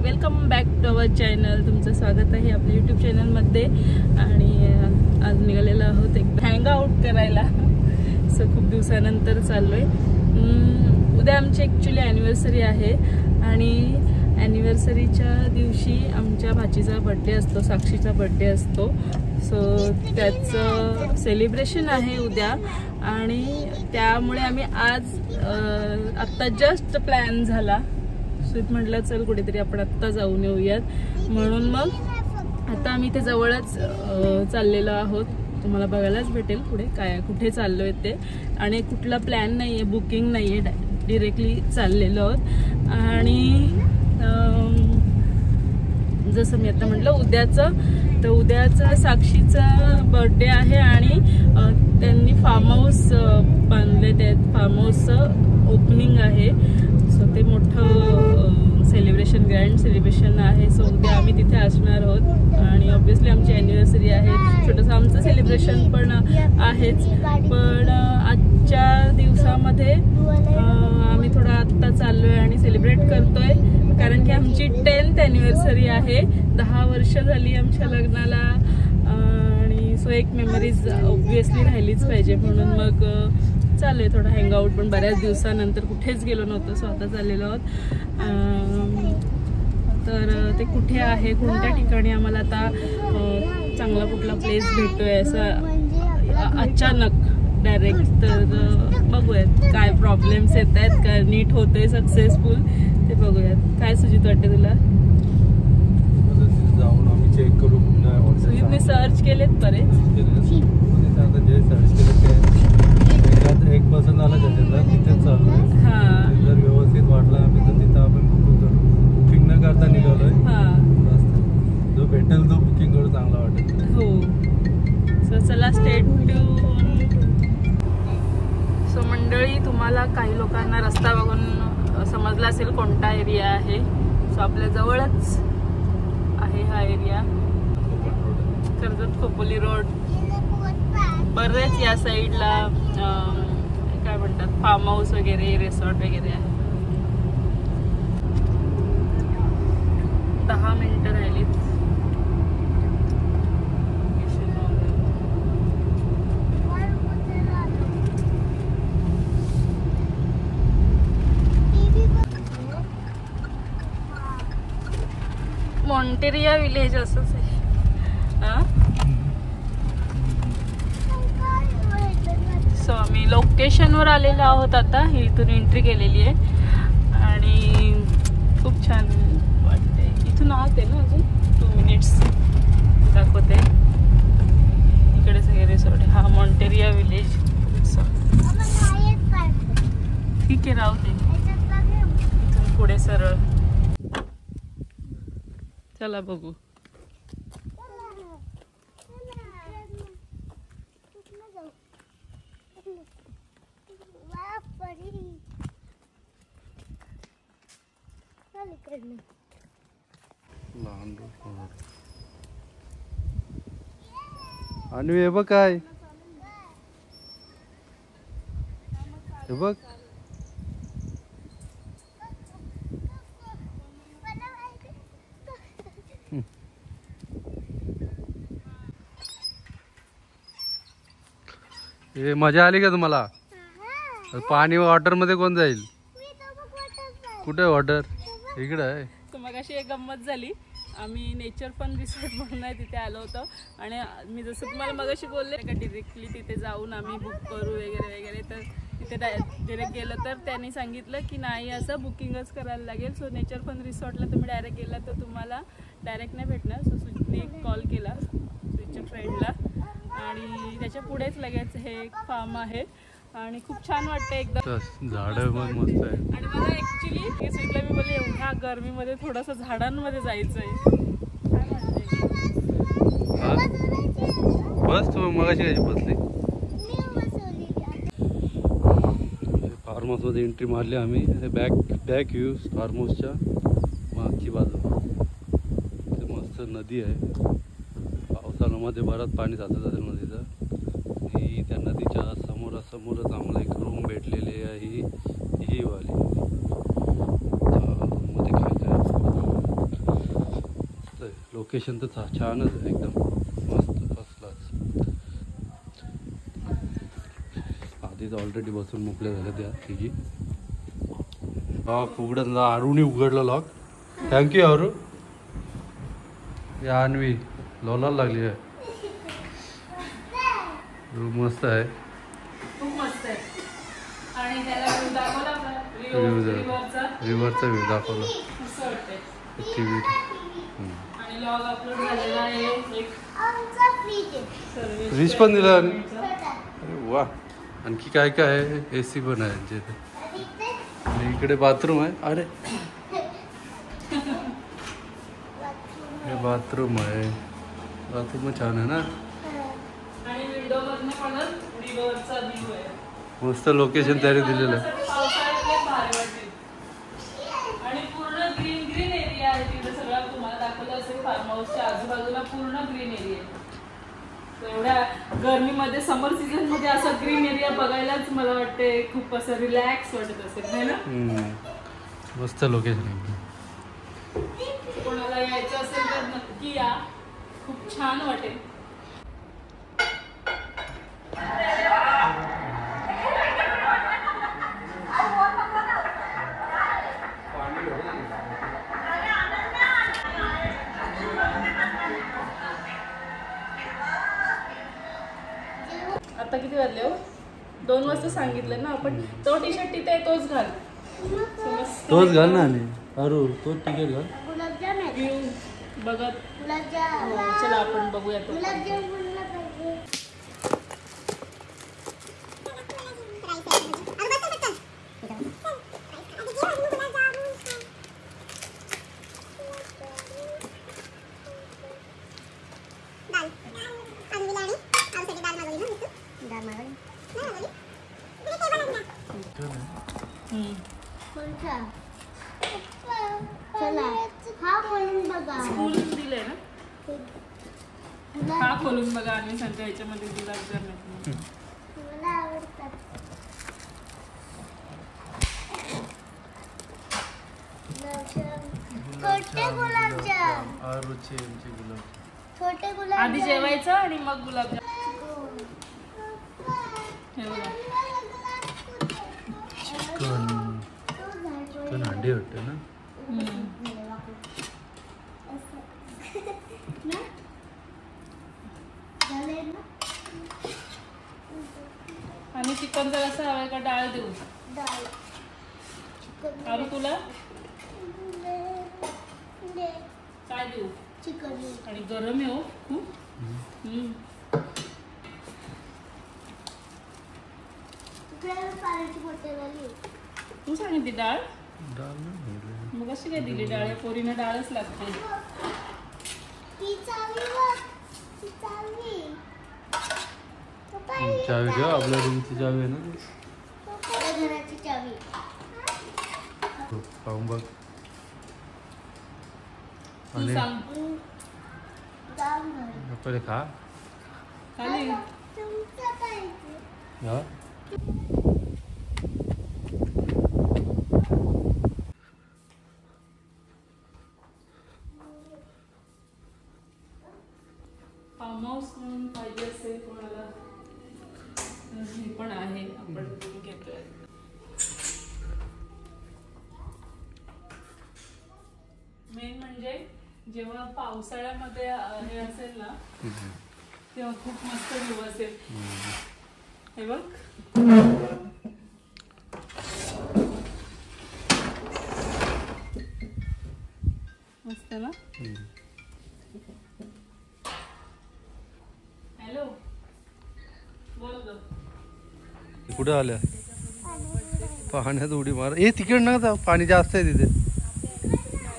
Welcome back to our channel. तुमचं स्वागत आहे आपल्या यूट्यूब चॅनलमध्ये. आणि आज निघालेलो आहोत एक हँग आउट करायला. सो खूप दिवसानंतर चाललोय. उद्या आमची ॲक्च्युली ॲनिव्हर्सरी आहे आणि ॲनिव्हर्सरीच्या दिवशी आमच्या भाचीचा बड्डे असतो, साक्षीचा बड्डे असतो. सो त्याचं सेलिब्रेशन आहे उद्या आणि त्यामुळे आम्ही आज आत्ता जस्ट प्लॅन झाला. सो म्हटलं चल कुठेतरी आपण आत्ता जाऊन येऊयात, म्हणून मग आता आम्ही इथे जवळच चाललेलो आहोत. तुम्हाला बघायलाच भेटेल पुढे काय कुठे चाललोय ते. आणि कुठला प्लॅन नाही आहे, बुकिंग नाही आहे, डिरेक्टली चाललेलो आहोत. आणि जसं मी आता म्हटलं उद्याचं साक्षीचा बर्थडे आहे आणि त्यांनी फार्म हाऊस बांधले. ते फार्म हाऊसचं ओपनिंग आहे. सो ते मोठं सेलिब्रेशन, ग्रँड सेलिब्रेशन आहे. सो उद्या आम्ही तिथे असणार आहोत आणि ऑब्व्हियसली आमची ॲनिव्हर्सरी आहे. छोटंसं आमचं सेलिब्रेशन पण आहेच. पण आजच्या दिवसामध्ये आम्ही थोडं आत्ता चाललोय आणि सेलिब्रेट करतोय, कारण की आमची 10th ॲनिव्हर्सरी आहे. 10 वर्ष झाली आमच्या लग्नाला. आणि सो एक मेमरीज ऑब्व्हियसली राहिलीच पाहिजे, म्हणून मग चालू आहे थोडं हँगआउट. पण बऱ्याच दिवसानंतर कुठेच गेलो नव्हतो, स्वतः चाललेलो आहोत. तर ते कुठे आहे, कोणत्या ठिकाणी आम्हाला आता चांगला कुठला प्लेस भेटतोय असं अचानक डायरेक्ट, तर बघूयात काय प्रॉब्लेम्स येत आहेत, काय नीट होतंय सक्सेसफुल ते बघूयात. काय सुजित वाटते तुला? जाऊन आम्ही चेक करू. सुजितने सर्च केलेत बरेच. जे सर्च केले एक पर्सन आला त्याच्यातला तिथेच चालू आहे. जर व्यवस्थित वाटला आम्ही तर तिथं आपण बुकिंग न करता निघालोय. जो भेटेल तो बुकिंग करू, चांगला वाटेल. हो. सो चला स्टेट टू. सो मंडळी, तुम्हाला काही लोकांना रस्ता बघून समजला असेल कोणता एरिया आहे. सो आपल्या जवळच आहे हा एरिया, कर्जत खोपोली रोड. बरेच या साईडला काय म्हणतात फार्म हाऊस वगैरे, रिसॉर्ट वगैरे आहे. 10 मिनिटं राहिलीत. मॉन्टेरिया विलेज असंच आहे. सो आम्ही लोकेशनवर आलेलो आहोत आता. इथून एंट्री केलेली आहे आणि खूप छान वाटते. इथून आत आहे ना, अजून 2 मिनिट्स दाखवते. इकडे सगळे रिसॉर्ट आहे. हा मॉन्टेरिया विलेज रिसॉर्ट. ठीक आहे, राहू दे. इथून पुढे सरळ चला बघू. आणि हे बघ काय, हे बघ हे मजा आली का तुम्हाला? पाणी वॉटर मध्ये कोण जाईल? कुठे वॉटर? इकडे आहे. मग अशी एक गंमत झाली. आम्ही नेचर फन रिसॉर्ट म्हणून आहे तिथे आलो होतो आणि मी जसं तुम्हाला मगाशी बोलले का डिरेक्टली तिथे जाऊन आम्ही बुक करू वगैरे वगैरे, तर तिथे डिरेक्ट गेलं तर त्यांनी सांगितलं की नाही, असं बुकिंगच करायला लागेल. सो नेचर फन रिसॉर्टला तुम्ही डायरेक्ट गेला तर तुम्हाला डायरेक्ट नाही भेटणार. सो सुजितने एक कॉल केला सुजितच्या फ्रेंडला आणि त्याच्या पुढेच लगेच हे एक फार्म आहे आणि खूप छान वाटतं एकदम. झाडं पण मस्त आहे. आणि मला ऍक्च्युली सुजितला मी बोलले एवढ्या गरमीमध्ये थोडंसं झाडांमध्ये जायचंय. काय वाटतंय? बस तू मगाशी कशी बसली? फार्म हाऊस मध्ये एंट्री मारली आम्ही. बॅक व्ह्यू फार्म हाऊसच्या मागची बाजू. ते मस्त नदी आहे. पावसाळ्यामध्ये बराच पाणी साचत असेल नदीचं. त्या नदीच्या समोरासमोरच आम्हाला एक रूम भेटलेली आहे. ही वाली मध्ये काय काय लोकेशन तर छानच आहे एकदम मस्त फर्स्ट क्लास. आधीच ऑलरेडी बसून मोकल्या झाल्या त्या तिघी. लॉक उघडला, आरूने उघडला लॉक. थँक्यू आरू. या अन्वी लोलाला लागली आहे. रूम मस्त आहे, खूप मस्त आहे. आणि त्याला दाखवला रिव्हरचा व्ह्यू दाखवला. मस्त वाटतंय. टीव्ही आणि लॉग अपलोड झालेला आहे. एक फ्रीज पण दिला. अरे वा. आणखी काय काय आहे? AC पण आहे यांच्या इथे. आणि इकडे बाथरूम आहे. अरे हे बाथरूम आहे. बाथरूम छान आहे ना. आणि विंडो मधनं पण रिव्हरचा व्ह्यू आहे. मस्त लोकेशन तयारी दिलेलं आहे. पावसाळ्यातले भारी वाटेल. आणि पूर्ण ग्रीन ग्रीन एरिया आहे तिथे. सगळं तुम्हाला दाखवलं असेल फार्म हाऊसच्या आजूबाजूला पूर्ण ग्रीन एरिया आहे. एवढ्या गरमीमध्ये समर सीझन मध्ये असा ग्रीन एरिया बघायलाच मला वाटते खूप असं रिलॅक्स वाटत असेल नाही ना. मस्त लोकेशन आहे. कोणाला यायचं असेल तर नक्की या, खूप छान वाटेल. आता किती वाजले हो? 2 वाजता सांगितलं ना आपण. तो टी शर्ट तिथे आहे तोच घाल. तोच घाल ना. आणि अरू तोच तिकीट घाल. व्ह्यू बघत चला आपण बघूया तो. खोलून दिलंय ना. हा खोलून बघा. आणि सांगता ह्याच्यामध्ये गुलाबजाम आहेत. आधी जेवायचं आणि मग गुलाबजाम. हे बघा चिकन अंडे वाटते ना. आणि चिकनचा रस्सा हवाय का डाळ देऊ? अरे तुला काय देऊ? चिकन. आणि गरम आहे हो खूप. तू सांगितली डाळ. मग कशी काय दिली डाळ? या पोरीनं डाळच लागते. चावी घ्या. आपल्या रूमची चावी आहे ना. घराची चावी. खाऊन बघ. तू सांग. पहिले खा. खाली हा. फार्म हाऊस म्हणून पाहिजे असेल कोणाला हे पण आहे. आपण घेतोय. मेन म्हणजे जेव्हा पावसाळ्यामध्ये हे असेल ना तेव्हा खूप मस्त व्ह्यू असेल. हे बघ. मस्त ना. हॅलो बोल ग. कुठे आल्या? पाण्यात उडी मार. हे तिकीट ना. पाणी जास्त आहे तिथे.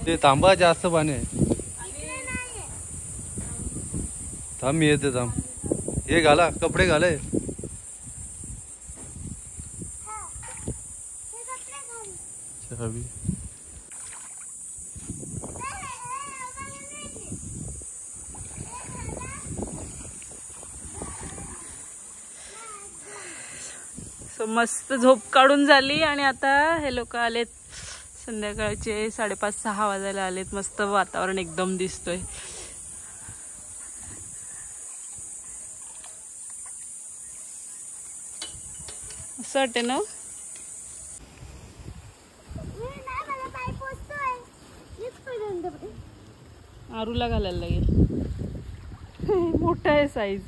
ते थांबा. जास्त पाणी आहे. थांब मी येते. थांब. हे घाला. कपडे घाले. चावी. सो मस्त झोप काढून झाली. आणि आता हे लोक आलेत. संध्याकाळचे 5:30-6 वाजायला आलेत. मस्त वातावरण एकदम दिसतोय. मस्त वाटते ना. आरूला घालायला लागेल. मोठा आहे साईज.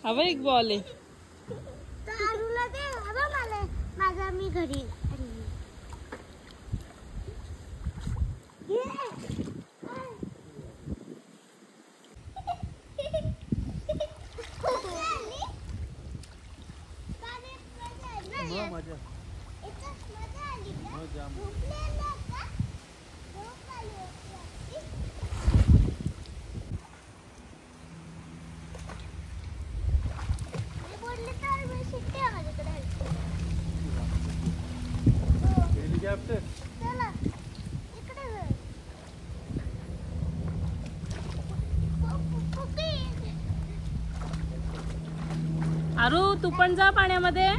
हवा एक बॉल आहे. माझा मी घरी आरू तू पण जा पाण्यामध्ये.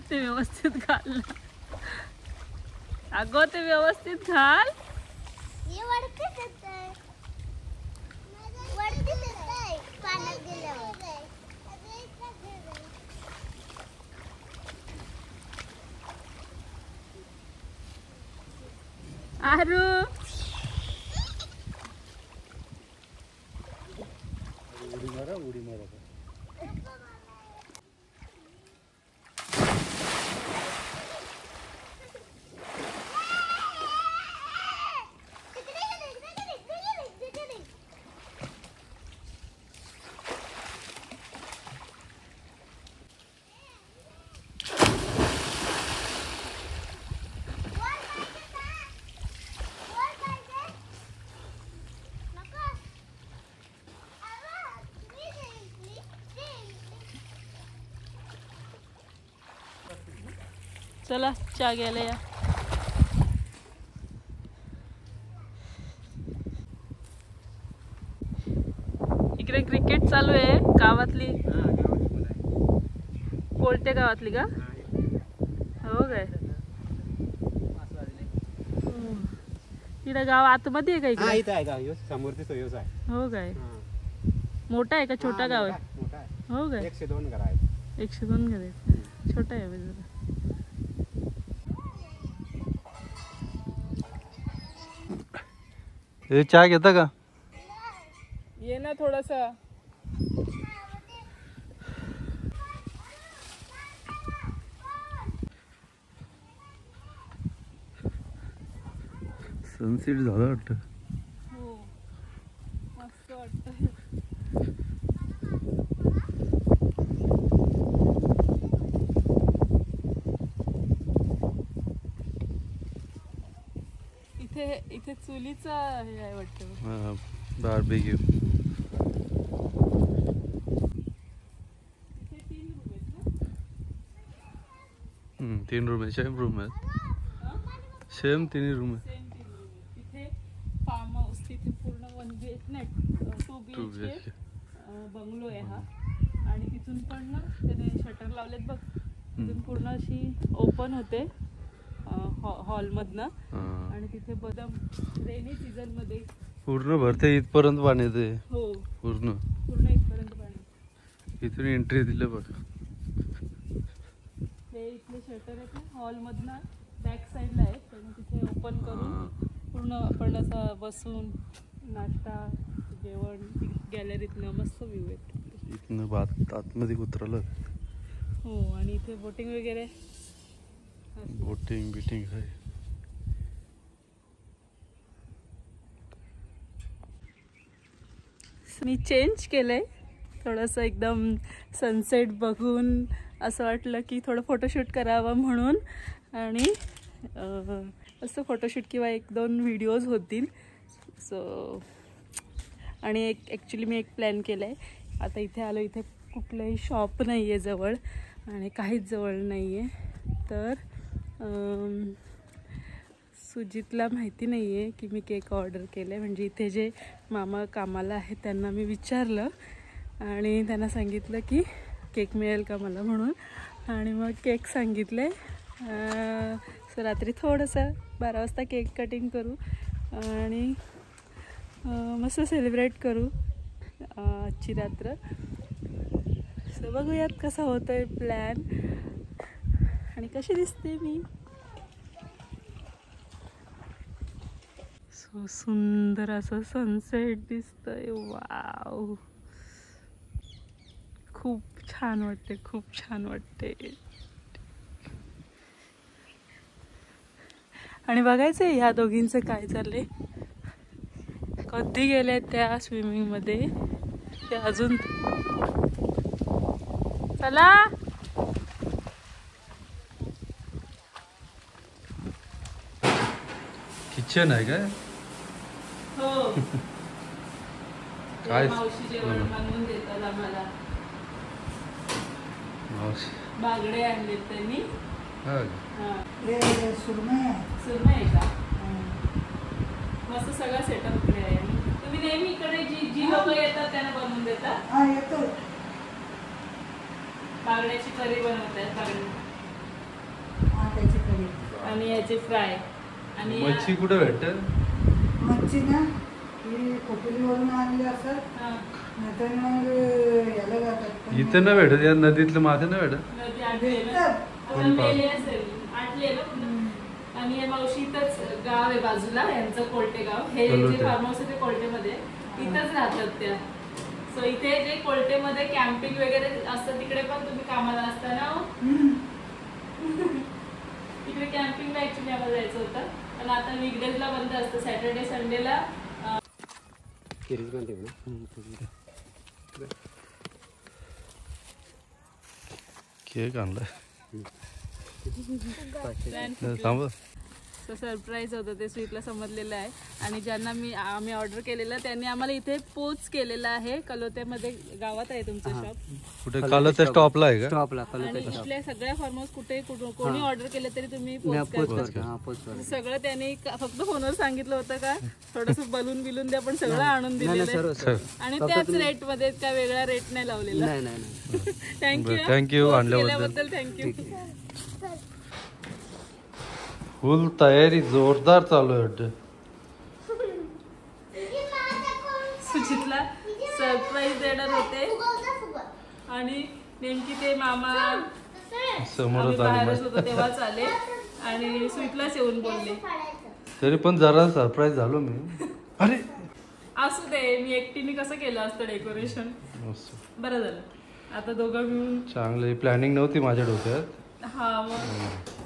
ते व्यवस्थित घाल. अगं ते व्यवस्थित घाल. आरू उडी मारा. चला चहा घ्यायला या. इकडे क्रिकेट चालू आहे गावातली. कोलटे गावातली का? हो काय? तिकडे गाव आतमध्ये आहे का इकडे? हो काय? मोठा आहे का छोटा गाव आहे? हो काय? 102 घर आहेत. 102 घर आहेत. छोटा आहे जरा. हे चहा घेता का? ये ना थोडासा. सनसेट झाला वाटतं. हो मस्त वाटतं. इथे चुलीचा हे आहे वाटतं. बार्बेक्यू. इथे 3 रूम आहेत ना? 3 रूम आहे. सेम रूम आहेत. सेम 3 रूम आहे. सेम 3 रूम आहेत. तिथे फार्म हाऊस. तिथे पूर्ण 1 BHK नाही 2 BHK बंगलो आहे हा. आणि तिथून पण ना त्याने शटर लावलेत बघ. तिथून पूर्ण अशी ओपन होते हॉलमधनं. आणि तिथे बदाम रेनी सीझन मध्ये पूर्ण भरते इथपर्यंत पाणी येते. हो पूर्ण इथपर्यंत पाणी. इथून एंट्री दिलं बघ. हे इथले शटर आहेत ना हॉलमधनं बॅक साईडला आहेत. त्याने तिथे ओपन करून पूर्ण आपण असं बसून नाश्ता जेवण गॅलरीतनं मस्त व्ह्यू आहे इथनं आतमध्ये उतरलं. हो आणि इथे बोटिंग वगैरे बोटिंग बिटिंग आहे. मी चेंज केलंय थोडंसं, एकदम सनसेट बघून असं वाटलं की थोडं फोटोशूट करावं म्हणून. आणि असं फोटोशूट किंवा 1-2 व्हिडिओज होतील. सो आणि ॲक्च्युली मी एक प्लॅन केलं आहे. आता इथे आलो, इथे कुठलंही शॉप नाही आहे जवळ आणि काहीच जवळ नाही आहे. तर सुजितला माहिती नाही आहे की मी केक ऑर्डर केलं आहे. म्हणजे इथे जे मामा कामाला आहेत त्यांना मी विचारलं आणि त्यांना सांगितलं की केक मिळेल का मला म्हणून. आणि मग केक सांगितले. सो रात्री थोडंसं 12 वाजता केक कटिंग करू आणि मस्त सेलिब्रेट करू आजची रात्र. सो बघूयात कसा होतो आहे प्लॅन आणि कशी दिसते मी. सो सुंदर असं सनसेट दिसतंय. वाव, खूप छान वाटते, खूप छान वाटते. आणि बघायचं आहे ह्या दोघींचं काय चाललंय. कधी गेले त्या स्विमिंगमध्ये ते अजून. चला किचन आहे काय? हो काय मावशी जेवण बनवून देतात आम्हाला. मावशी बागडे आणलेत त्यांनी. सुरमई आहे का? मस्त सगळा सेटअप इकडे आहे. तुम्ही नेहमी इकडे जी लोक येतात त्यांना बनवून देतात. बागड्याची करी बनवतात आणि याची फ्राय. आणि मच्छी कुठे भेटते? मच्छी ना ही खोपोलीवरून आणली असत. नाहीतर मग याला जातात. इथे नाही भेटत, या नदीतलं मासे नाही भेटत. नदी आटली असेल, आटली ना. आणि मावशीतच गाव आहे बाजूला यांचं, कोलटे गाव. हे जे फार्म हाऊस आहे ते कोलटेमध्ये इथंच राहतात त्या. सो इथे जे कोलटेमध्ये कॅम्पिंग वगैरे असतं तिकडे पण तुम्ही कामाला असता ना. तिकडे कॅम्पिंगला ऍक्च्युली आम्हाला जायचं होतं, पण आता वीकडेजला बंद असतं. सॅटर्डे संडेला केक आणलाय. सरप्राईज होतं ते स्वीटला समजलेलं आहे. आणि ज्यांना आम्ही ऑर्डर केलेलं त्यांनी आम्हाला इथे पोच केलेला आहे. कलोत्यामध्ये गावात आहे तुमचं शॉप. कुठे? कलोत्या स्टॉपला आहे का? स्टॉपला. आणि इथल्या सगळ्या फार्म हाऊस कुठे कोणी ऑर्डर केलं तरी तुम्ही पोच करता. सगळं त्यांनी फक्त फोनवर सांगितलं होतं का थोडंसं बलून बिलून द्या, पण सगळं आणून दिलेलं आहे. आणि त्याच रेट मध्ये काय वेगळा रेट नाही लावलेला. थँक्यू आणल्याबद्दल. थँक्यू. फुल तयारी जोरदार चालू आहे. सुजितला सरप्राईज देणार होते आणि नेमकी ते मामा समोर बाहेरच होतो तेव्हाच आले आणि स्वीटलाच येऊन बोलले. तरी पण जरा सरप्राईज झालो मी. अरे असू दे, मी एकटीने कसं केलं असतं डेकोरेशन. बरं झालं आता दोघं मिळून. चांगली प्लॅनिंग नव्हती माझ्या डोक्यात. हा, मग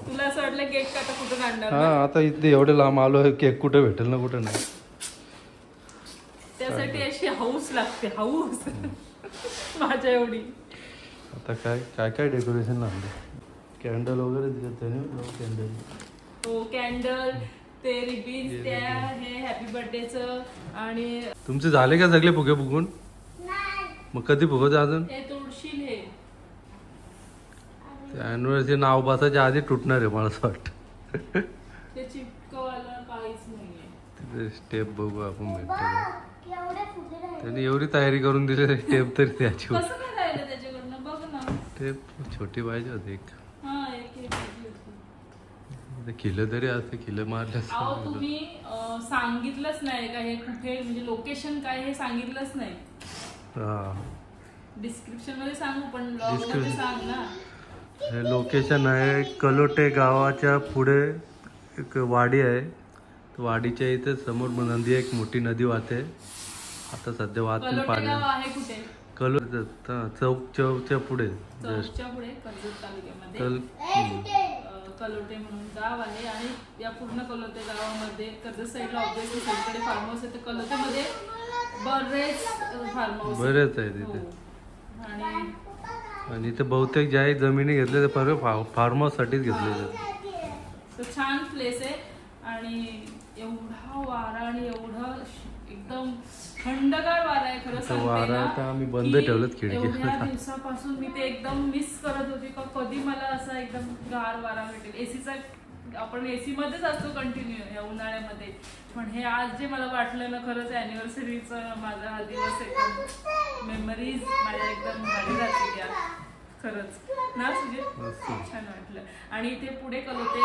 तुला असं वाटलं केक काटा कुठं काढणार. हा, आता इथे एवढे लांब आलो आहे, केक कुठे भेटेल ना कुठे नाही. त्यासाठी अशी हाऊस लागते, हाऊस माझ्या एवढी. आता काय काय डेकोरेशन लागले. कॅन्डल वगैरे दिले त्याने. कॅन्डल, हो कॅन्डल, ते रिबीन्स, त्या हे हॅपी बर्थडेचं. आणि तुमचे झाले का सगळे फुगे फुगून? मग कधी फुगवते अजून? हे तुळशील. हे अॅनिव्हर्सरी नाव बसायच्या आधी तुटणार आहे मला असं वाटतं. ते चिपकवायला काहीच नाहीये. स्टेप बघू आपण भेटतो. त्यांनी एवढी तयारी करून दिली स्टेप तरी त्याची कसं काय राहिलं त्याच्याकडनं बघ ना. स्टेप छोटी पाहिजे होती एक. हा, एक खिलं तरी असते, खिलं मारले. अहो तुम्ही सांगितलंच नाही का हे कुठे, म्हणजे लोकेशन काय हे सांगितलंच नाही. डिस्क्रिप्शन मध्ये सांगू, पण ब्लॉग मध्ये सांग ना. हे लोकेशन आहे कलोटे गावाच्या पुढे एक वाडी आहे. वाडीच्या इथे समोर नदी आहे, एक मोठी नदी वाहते. आता सध्या वाहतून कलोटे पाणी गाव आहे कुठे? चौकच्या पुढे चौकच्या पुढे कर्जत तालुक्यामध्ये कलोटे म्हणून गाव आहे आणि या पूर्ण कलोटे गावामध्ये कर्जत साईडला ऑब्विसली सगळीकडे फार्म हाऊस आहे. तर कलोटेमध्ये बरेच फार्म हाऊस बरेच आहे तिथे. आणि इथे बहुतेक ज्या जमिनी घेतल्या ते सर्व फार्म हाऊस साठीच घेतलेले. तर छान प्लेस आहे आणि एवढा वारा आणि एवढं एकदम थंडगार वारा आहे. खरं सांगते ना, आम्ही बंद ठेवलेत खिडकी. एवढ्या दिवसापासून मी ते एकदम मिस करत होते का कधी मला असा एकदम गार वारा भेटेल. एसीचा आपण एसी मध्येच असतो कंटिन्यू या उन्हाळ्यामध्ये, पण हे आज जे मला वाटलं ना खरंच अॅनिव्हर्सरीचा माझा हा दिवस एकदम मेमरीज माझ्या एकदम भारी राहतील या खरंच ना सुजित. खूप छान वाटलं. आणि इथे पुढे कलोटे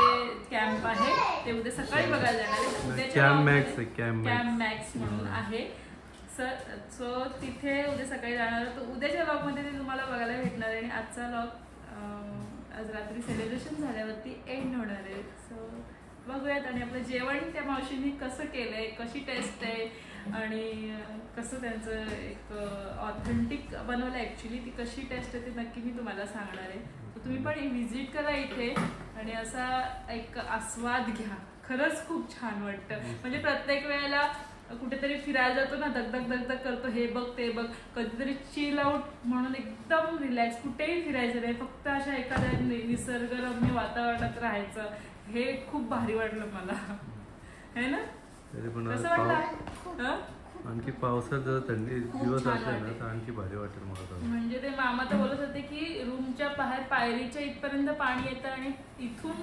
कॅम्प आहे, ते उद्या सकाळी बघायला जाणार आहे. कॅम्प मॅक्स म्हणून आहे सो तिथे उद्या सकाळी जाणार. तर उद्याच्या व्लॉगमध्ये ते तुम्हाला बघायला भेटणार आहे. आणि आजचा व्लॉग आज रात्री सेलिब्रेशन झाल्यावरती एंड होणार आहे. सो बघूयात. आणि आपलं जेवण त्या मावशींनी कसं केलंय, कशी टेस्ट आहे आणि कसं त्यांचं एक ऑथेंटिक बनवलं ॲक्च्युली, ती कशी टेस्ट आहे ते नक्की मी तुम्हाला सांगणार आहे. तर तुम्ही पण व्हिजिट करा इथे आणि असा एक आस्वाद घ्या. खरंच खूप छान वाटतं. म्हणजे प्रत्येक वेळेला कुठेतरी फिरायला जातो ना, दगदग करतो, हे बघ ते बघ, कधीतरी चिल आउट म्हणून एकदम रिलॅक्स कुठेही फिरायचं नाही, फक्त अशा एखाद्या निसर्गरम्य वातावरणात राहायचं. हे खूप भारी वाटलं मला, है ना? कसं वाटलं? आणखी पावसात जर थंडी दिवस असेल ना तर आणखी भारी वाटेल मला. म्हणजे ते मामा तर बोलत होते की रूमच्या बाहेर पायरीच्या इथपर्यंत पाणी येतं आणि इथून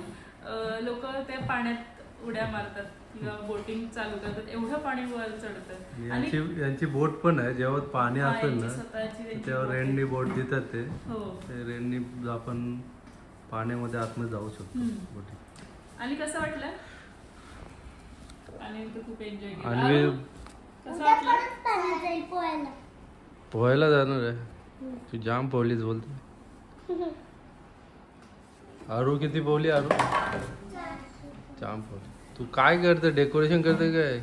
लोक त्या पाण्यात उड्या मारतात किंवा बोटिंग चालू करतात. एवढं पाणी वर चढतं. आणि यांची बोट पण आहे. जेव्हा पाणी असेल ना तेव्हा रेननी बोट देतात. ते रेननी आपण पाण्यामध्ये आतमध्ये जाऊ शकतो बोटिंग. आणि कसं वाटलं? आणि खूप एन्जॉय केलं. आणि कसं वाटलं? पोहायला जाणार आहे. तू जाम पोहलीच बोलते. आरू किती पोहली? आरू जाम पोहली. तू काय करते? डेकोरेशन करते काय?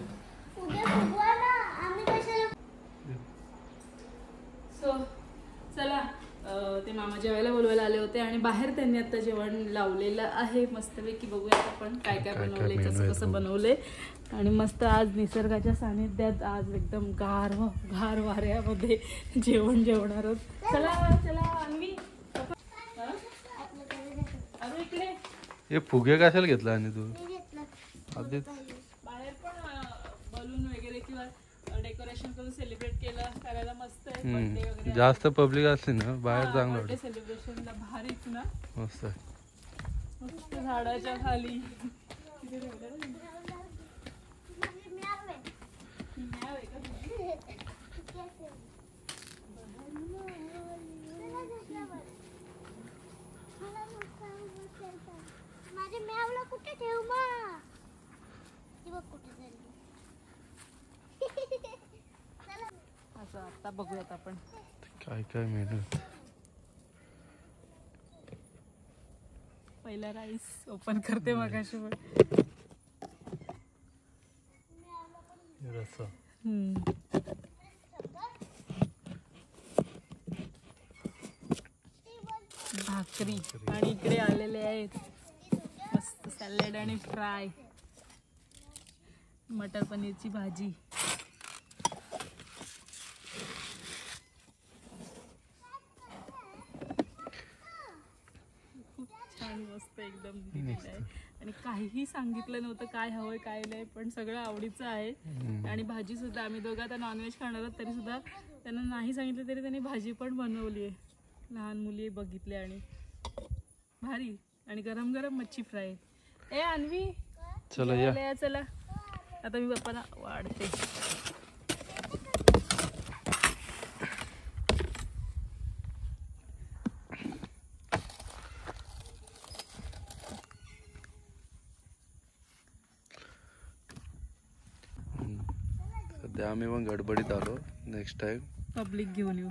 सो चला, ते मामा जेवायला बोलवायला आले होते आणि बाहेर त्यांनी आता जेवण लावलेलं आहे मस्तपैकी. बघूया आपण काय काय बनवलंय, कसं कसं बनवलंय. आणि मस्त आज निसर्गाच्या सानिध्यात आज एकदम गार वाऱ्यामध्ये जेवण जेवणार आहोत. चला चला अन्वी, अरे इकडे. हे फुगे कशाला घेतला आणि तू आधीच? बाहेर पण बलून वगैरे किंवा डेकोरेशन करून सेलिब्रेट करायला मस्त आहे. बर्थडे वगैरे जास्त पब्लिक असली ना बाहेर चांगलं वाटतं. सेलिब्रेशनला भारीच ना, मस्त मस्त झाडाच्या खाली. माझे मॅवला कुठे ठेव मग? असं आता बघूयात आपण काय काय मेनू. पहिला राईस ओपन करते मगाशी. रस्सा, भाकरी आणि इकडे आलेले आहेत मस्त सॅलड आणि फ्राय, मटर पनीरची भाजी. खूप छान मस्त एकदम दिलेलं आहे. आणि काहीही सांगितलं नव्हतं काय हवंय काय नाही, पण सगळं आवडीचं आहे. आणि भाजी सुद्धा, आम्ही दोघं आता नॉनव्हेज खाणार आहोत तरी सुद्धा त्यांना नाही सांगितलं तरी त्यांनी भाजी पण बनवली आहे. लहान मुली बघितले आणि भारी. आणि गरम गरम मच्छी फ्राय. ए अन्वी चला या. चला आता मी बाप्पाला वाढते. सध्या आम्ही पण गडबडीत आलो. नेक्स्ट टाइम पब्लिक घेऊन येऊ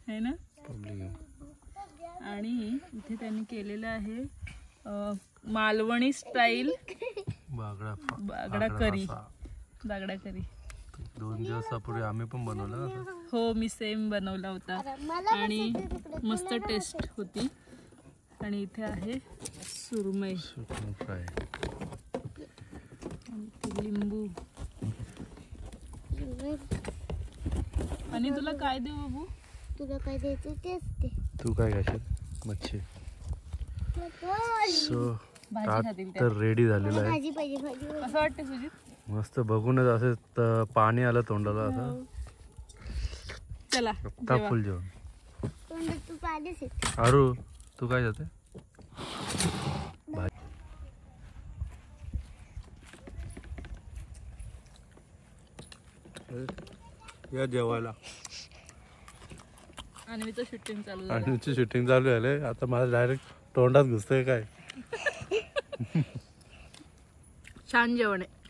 है ना, पब्लिक घेऊन. आणि इथे त्यांनी केलेलं आहे मालवणी स्टाईल बागडा करी. 2 दिवसापूर्वी आम्ही पण बनवला ना. हो, मी सेम बनवला होता आणि मस्त टेस्ट होती. आणि इथे आहे सुरमई फ्राय आणि लिंबू. आणि तुला काय देऊ बाबू? तुला काय द्यायचं तेच ते. तू काय खाशील? मच्छी. सो तर रेडी झालेलं आहे. भाजी पाहिजे भाजी. असं वाटतं सुजित? मस्त बघूनच असं पाणी आलं तोंडाला आता. चला आता फुल जेवण. तोंडात तू पाणीच येत. आरू तू काय जाते? या जेवायला. अन्वीचं शूटिंग चालू झालं. अन्वीची शूटिंग चालू झाले. आता मला डायरेक्ट तोंडात घुसतंय काय. छान जेवण आहे.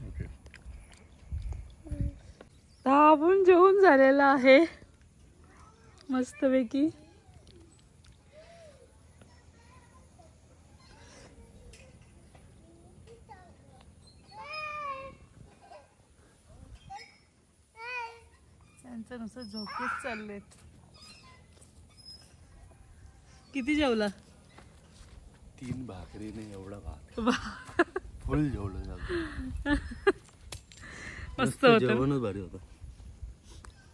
दाबून जेवून झालेला आहे मस्तपैकी. त्यांचं नुसतं झोपेच चाललेत. किती जेवला? 3 भाकरीने एवढा भात. फुल जेवलं. मस्त होतं. जेवणच भारी होतं.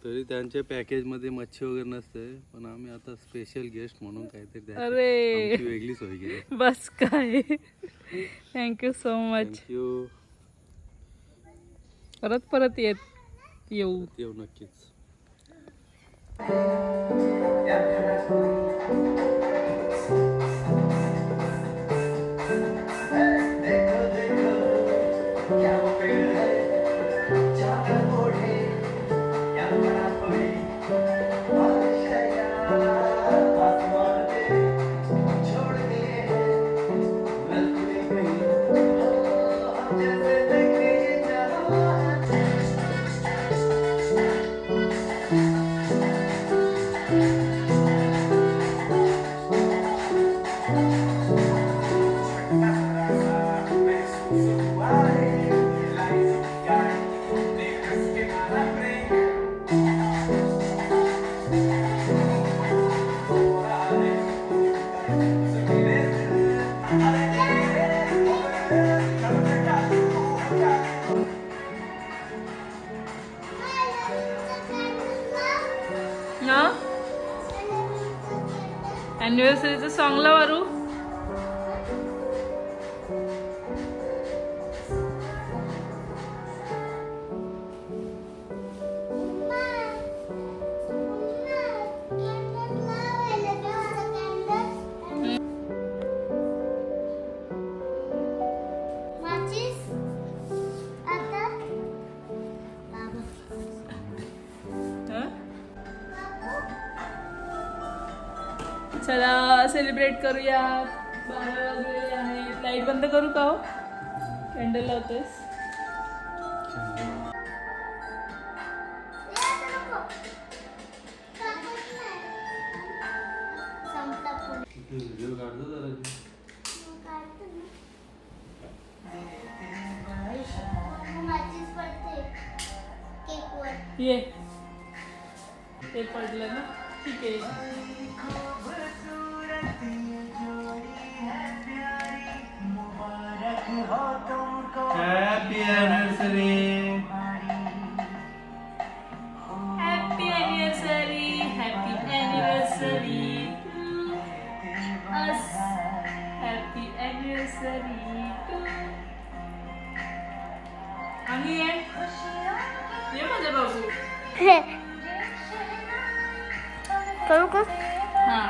तरी त्यांच्या पॅकेज मध्ये मच्छी वगैरे नसते, पण आम्ही आता स्पेशल गेस्ट म्हणून काहीतरी अरे वेगळी सोय केली. बस काय. Thank you so much. थँक्यू. परत येऊ नक्कीच. अॅनिव्हर्सरीचं सॉंग ला वारू. चला सेलिब्रेट करूया. 12 वाजलेले आहेत. लाईट बंद करू का हो? कॅन्डल लावतेस? ये ते पडलं ना. ठीक आहे. Happy anniversary. Happy anniversary. Happy anniversary to us. Happy anniversary to. आणि ये माझा बाबू. करू का? हा.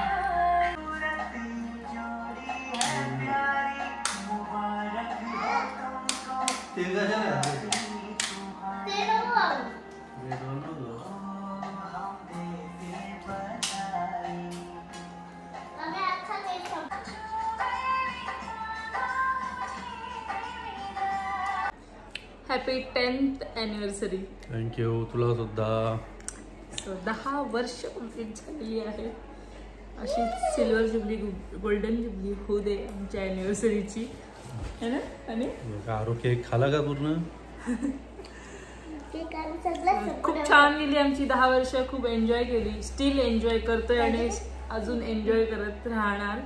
Happy 10th anniversary. थँक्यू. तुला सुद्धा. सो 10 वर्ष कंप्लीट झालेली आहे. अशी सिल्वर जुबली गोल्डन जुबली होऊ दे आमच्या अॅनिव्हर्सरीची, है ना? आणि आरो केक खाला का पूर्ण? खूप छान गेली आमची 10 वर्ष, खूप एन्जॉय केली, स्टील एन्जॉय करतोय आणि अजून एन्जॉय करत राहणार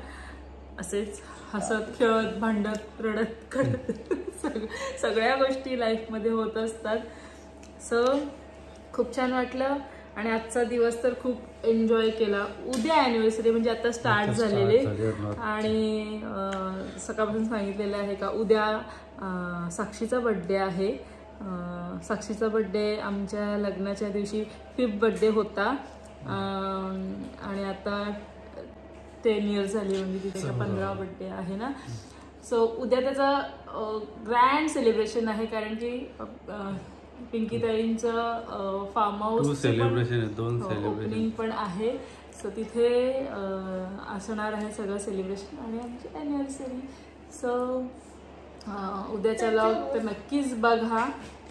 असेच, हसत खेळत भांडत रडत करत सगळ्या गोष्टी लाईफमध्ये होत असतात. सो खूप छान वाटलं आणि आजचा दिवस तर खूप एन्जॉय केला. उद्या ॲनिव्हर्सरी म्हणजे आता स्टार्ट झालेले आणि सकाळपासून सांगितलेलं आहे का उद्या साक्षीचा बड्डे आहे. साक्षीचा बड्डे आमच्या लग्नाच्या दिवशी 5th बड्डे होता आणि आता 10 इयर्स झाली म्हणजे तिथे 15वा बड्डे आहे ना. सो उद्या त्याचा ग्रँड सेलिब्रेशन आहे कारण की पिंकी ताईंचं फार्म हाऊस सेलिब्रेशन ओपनिंग पण आहे. सो तिथे असणार आहे सगळं सेलिब्रेशन आणि आमची ॲनिव्हर्सरी. सो उद्याचा व्लॉग तर नक्कीच बघा,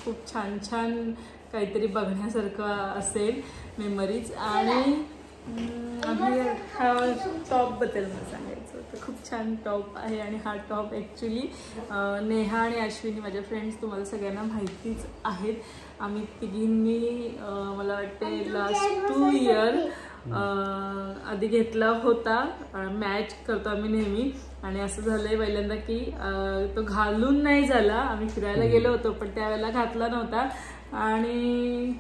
खूप छान छान काहीतरी बघण्यासारखं असेल मेमरीज. आणि हा टॉपबद्दल मला सांगायचं होतं, खूप छान टॉप आहे आणि हा टॉप ॲक्च्युली नेहा आणि अश्विनी माझ्या फ्रेंड्स तुम्हाला सगळ्यांना माहितीच आहेत. आम्ही तिघींनी मला वाटते लास्ट 2 इयर आधी घेतला होता. मॅच करतो आम्ही नेहमी आणि असं झालंय पहिल्यांदा की तो घालून नाही झाला. आम्ही फिरायला गेलो होतो पण त्यावेळेला घातला नव्हता आणि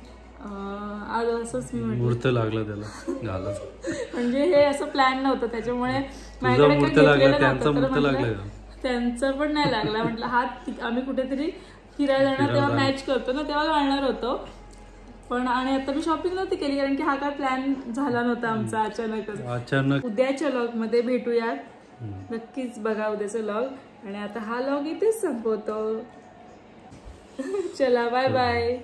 आज असंच मी मुहूर्त लागला त्याला घालत, म्हणजे हे असं प्लॅन नव्हतं त्याच्यामुळे त्यांचं पण नाही लागला. म्हटलं हा आम्ही कुठेतरी फिरायला जाणार तेव्हा मॅच करतो ना तेव्हा घालणार होतो पण. आणि आता मी शॉपिंग नव्हती केली कारण की हा काय प्लॅन झाला नव्हता आमचा, अचानक. उद्याच्या व्लॉग मध्ये भेटूयात, नक्कीच बघा उद्याचा व्लॉग. आणि आता हा व्लॉग इथेच संपवतो. चला बाय बाय.